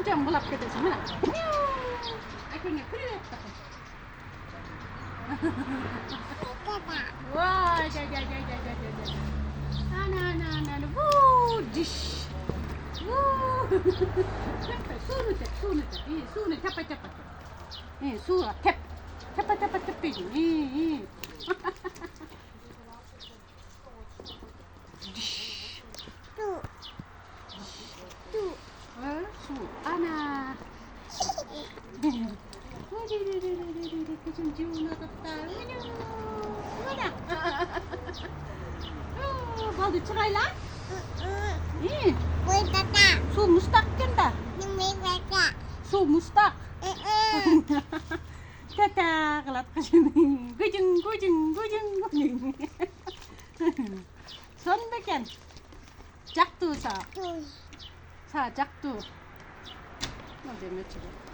좀 몰랍게 되지만 아이고 그냥 그래야겠다. 와, 자자자자자자. 하나하나 우 디쉬. 우. 수는 타파타파. 예, 수아 탭. 타파타파 탭이지. 예. 수 하나. 좀 지워놔뒀다. Mau dicerai lah? Ih, su mustak kan dah? Su mustak. Tata kelat ke sini. Gujung. Son beken. Jak tu sa. Sa jak tu. Mau dia macam